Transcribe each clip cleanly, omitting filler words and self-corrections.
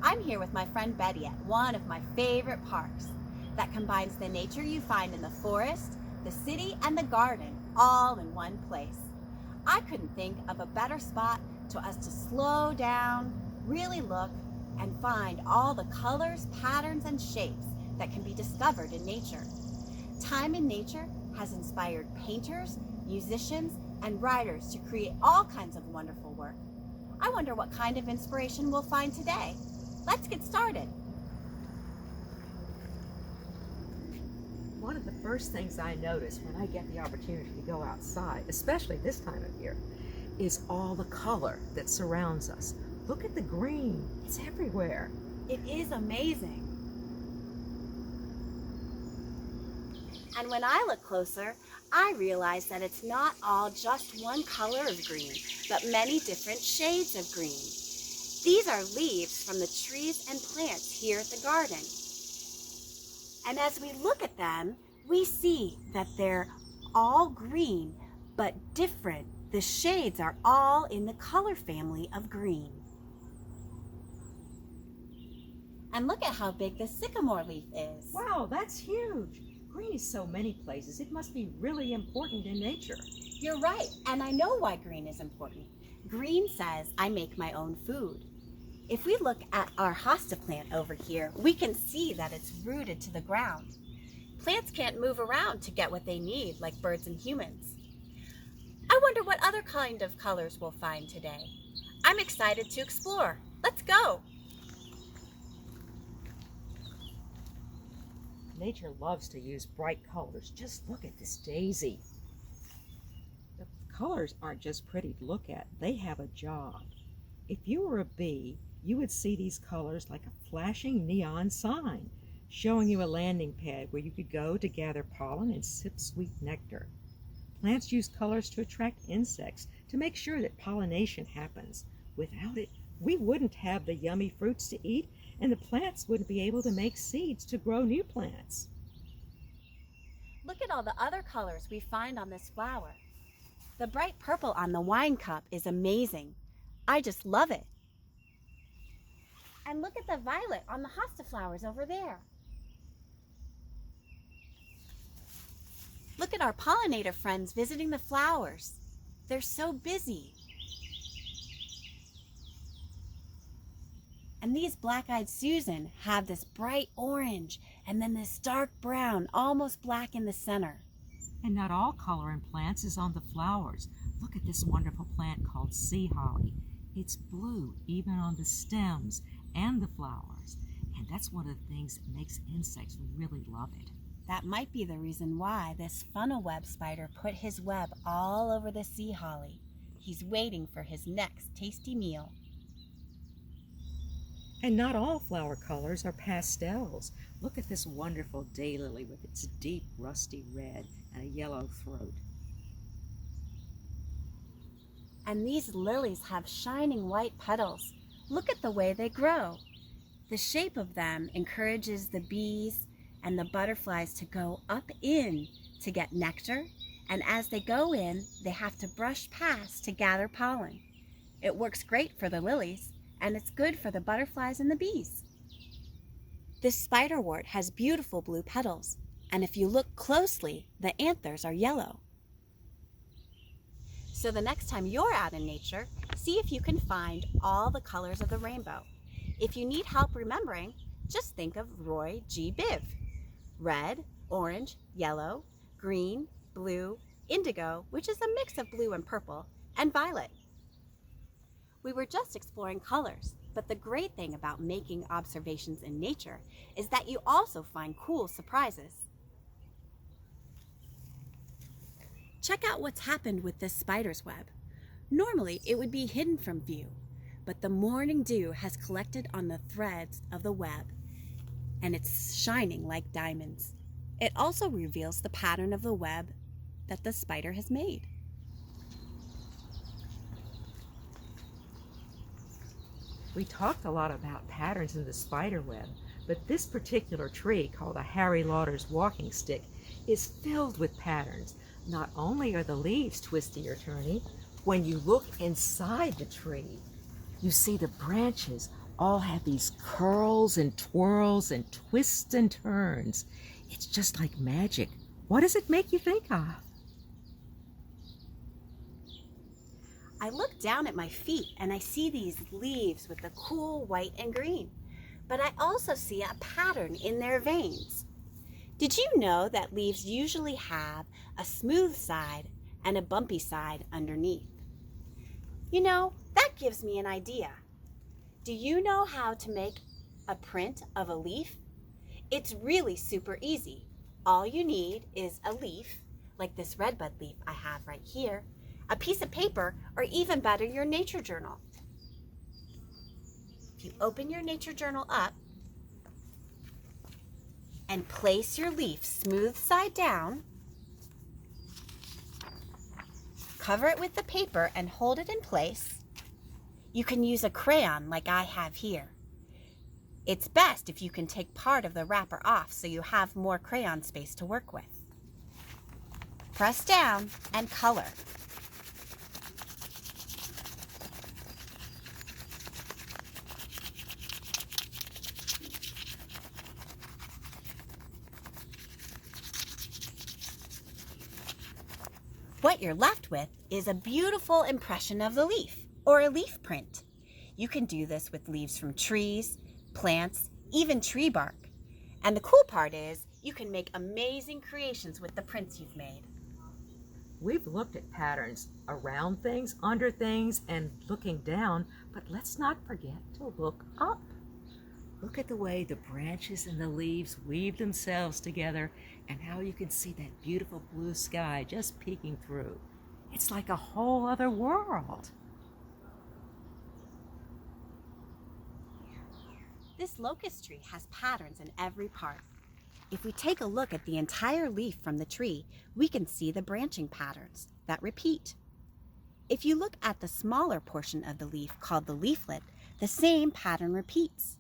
I'm here with my friend Betty at one of my favorite parks that combines the nature you find in the forest, the city, and the garden all in one place. I couldn't think of a better spot to us to slow down, really look, and find all the colors, patterns, and shapes that can be discovered in nature. Time in nature has inspired painters, musicians, and writers to create all kinds of wonderful work. I wonder what kind of inspiration we'll find today. Let's get started. One of the first things I notice when I get the opportunity to go outside, especially this time of year, is all the color that surrounds us. Look at the green, it's everywhere. It is amazing. And when I look closer, I realize that it's not all just one color of green, but many different shades of green. These are leaves from the trees and plants here at the garden. And as we look at them, we see that they're all green, but different. The shades are all in the color family of green. And look at how big the sycamore leaf is. Wow, that's huge. Green is so many places. It must be really important in nature. You're right, and I know why green is important. Green says, I make my own food. If we look at our hosta plant over here, we can see that it's rooted to the ground. Plants can't move around to get what they need, like birds and humans. I wonder what other kind of colors we'll find today. I'm excited to explore. Let's go. Nature loves to use bright colors. Just look at this daisy. The colors aren't just pretty to look at. They have a job. If you were a bee, you would see these colors like a flashing neon sign, showing you a landing pad where you could go to gather pollen and sip sweet nectar. Plants use colors to attract insects to make sure that pollination happens. Without it, we wouldn't have the yummy fruits to eat, and the plants wouldn't be able to make seeds to grow new plants. Look at all the other colors we find on this flower. The bright purple on the wine cup is amazing. I just love it. And look at the violet on the hosta flowers over there. Look at our pollinator friends visiting the flowers. They're so busy. And these black-eyed Susan have this bright orange and then this dark brown, almost black in the center. And not all color in plants is on the flowers. Look at this wonderful plant called sea holly. It's blue even on the stems and the flowers. And that's one of the things that makes insects really love it. That might be the reason why this funnel web spider put his web all over the sea holly. He's waiting for his next tasty meal. And not all flower colors are pastels. Look at this wonderful daylily with its deep rusty red and a yellow throat. And these lilies have shining white petals. Look at the way they grow. The shape of them encourages the bees and the butterflies to go up in to get nectar. And as they go in, they have to brush past to gather pollen. It works great for the lilies, and it's good for the butterflies and the bees. This spiderwort has beautiful blue petals, and if you look closely, the anthers are yellow. So the next time you're out in nature, see if you can find all the colors of the rainbow. If you need help remembering, just think of Roy G. Biv. Red, orange, yellow, green, blue, indigo, which is a mix of blue and purple, and violet. We were just exploring colors, but the great thing about making observations in nature is that you also find cool surprises. Check out what's happened with this spider's web. Normally, it would be hidden from view, but the morning dew has collected on the threads of the web, and it's shining like diamonds. It also reveals the pattern of the web that the spider has made. We talked a lot about patterns in the spider web, but this particular tree, called a Harry Lauder's walking stick, is filled with patterns. Not only are the leaves twisty or turny, when you look inside the tree, you see the branches all have these curls and twirls and twists and turns. It's just like magic. What does it make you think of? I look down at my feet and I see these leaves with the cool white and green, but I also see a pattern in their veins. Did you know that leaves usually have a smooth side and a bumpy side underneath? You know, that gives me an idea. Do you know how to make a print of a leaf? It's really super easy. All you need is a leaf, like this redbud leaf I have right here, a piece of paper, or even better, your nature journal. If you open your nature journal up and place your leaf smooth side down, cover it with the paper and hold it in place, you can use a crayon like I have here. It's best if you can take part of the wrapper off so you have more crayon space to work with. Press down and color. What you're left with is a beautiful impression of the leaf, or a leaf print. You can do this with leaves from trees, plants, even tree bark. And the cool part is, you can make amazing creations with the prints you've made. We've looked at patterns around things, under things, and looking down, but let's not forget to look up. Look at the way the branches and the leaves weave themselves together and how you can see that beautiful blue sky just peeking through. It's like a whole other world. This locust tree has patterns in every part. If we take a look at the entire leaf from the tree, we can see the branching patterns that repeat. If you look at the smaller portion of the leaf called the leaflet, the same pattern repeats.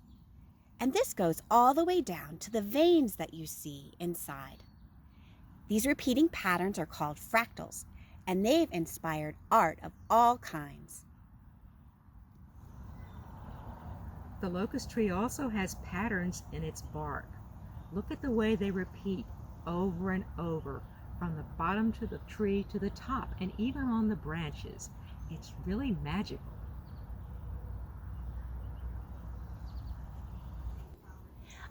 And this goes all the way down to the veins that you see inside. These repeating patterns are called fractals, and they've inspired art of all kinds. The locust tree also has patterns in its bark. Look at the way they repeat over and over, from the bottom to the tree to the top, and even on the branches. It's really magical.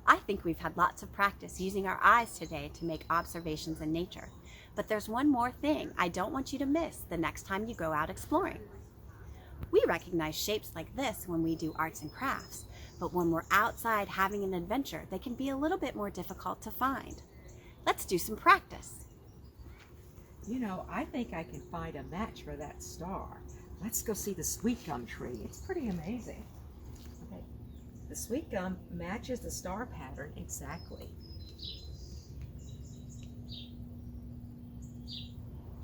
I think we've had lots of practice using our eyes today to make observations in nature. But there's one more thing I don't want you to miss the next time you go out exploring. We recognize shapes like this when we do arts and crafts, but when we're outside having an adventure, they can be a little bit more difficult to find. Let's do some practice. You know, I think I can find a match for that star. Let's go see the sweet gum tree. It's pretty amazing. Okay. The sweet gum matches the star pattern exactly.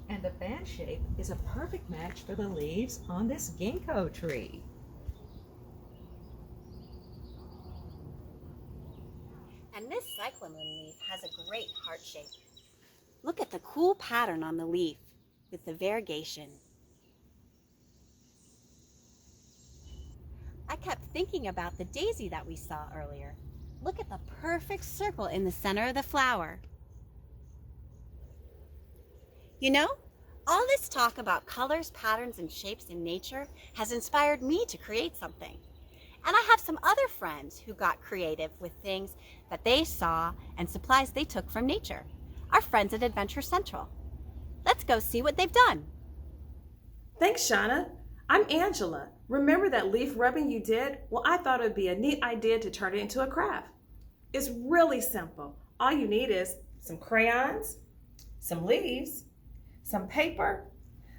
And the fan shape is a perfect match for the leaves on this ginkgo tree. And this cyclamen leaf has a great heart shape. Look at the cool pattern on the leaf with the variegation. I kept thinking about the daisy that we saw earlier. Look at the perfect circle in the center of the flower. You know, all this talk about colors, patterns, and shapes in nature has inspired me to create something. And I have some other friends who got creative with things that they saw and supplies they took from nature. Our friends at Adventure Central. Let's go see what they've done. Thanks, Shawna. I'm Angela. Remember that leaf rubbing you did? Well, I thought it would be a neat idea to turn it into a craft. It's really simple. All you need is some crayons, some leaves, some paper,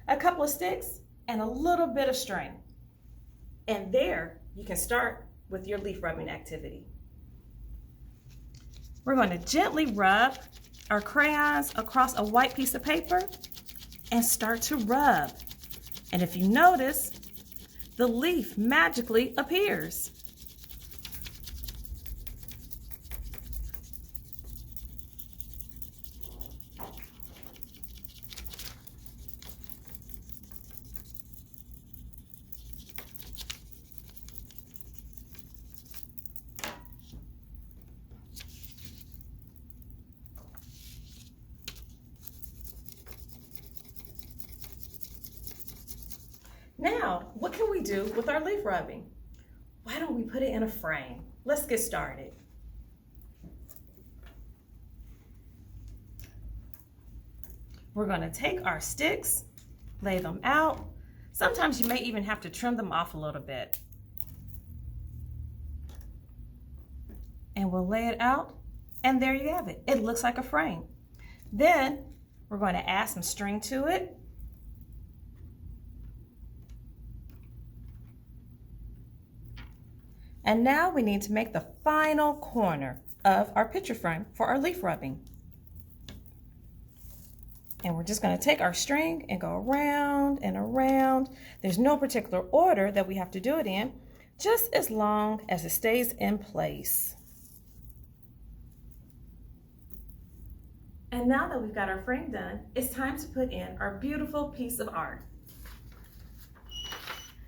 a couple of sticks, and a little bit of string. And there you can start with your leaf rubbing activity. We're going to gently rub our crayons across a white piece of paper and start to rub. And if you notice, the leaf magically appears. Now, what can we do with our leaf rubbing? Why don't we put it in a frame? Let's get started. We're going to take our sticks, lay them out. Sometimes you may even have to trim them off a little bit. And we'll lay it out, and there you have it. It looks like a frame. Then we're going to add some string to it. And now we need to make the final corner of our picture frame for our leaf rubbing. And we're just going to take our string and go around and around. There's no particular order that we have to do it in, just as long as it stays in place. And now that we've got our frame done, it's time to put in our beautiful piece of art.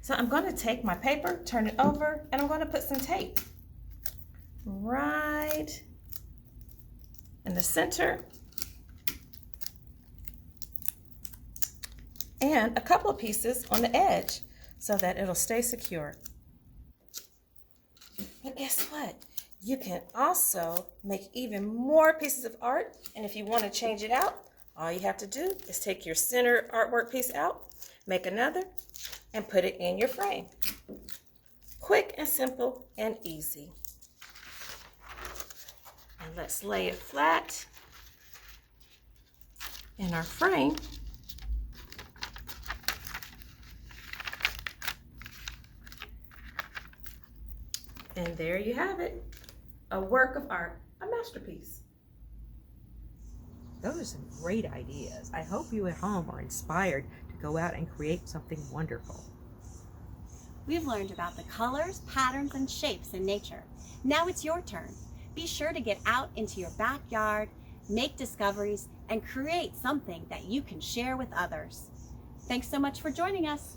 So I'm going to take my paper, turn it over, and I'm going to put some tape right in the center. And a couple of pieces on the edge so that it'll stay secure. And guess what? You can also make even more pieces of art, and if you want to change it out, all you have to do is take your center artwork piece out, make another, and put it in your frame. Quick and simple and easy. And let's lay it flat in our frame. And there you have it, a work of art, a masterpiece. Those are some great ideas. I hope you at home are inspired to go out and create something wonderful. We've learned about the colors, patterns, and shapes in nature. Now it's your turn. Be sure to get out into your backyard, make discoveries, and create something that you can share with others. Thanks so much for joining us.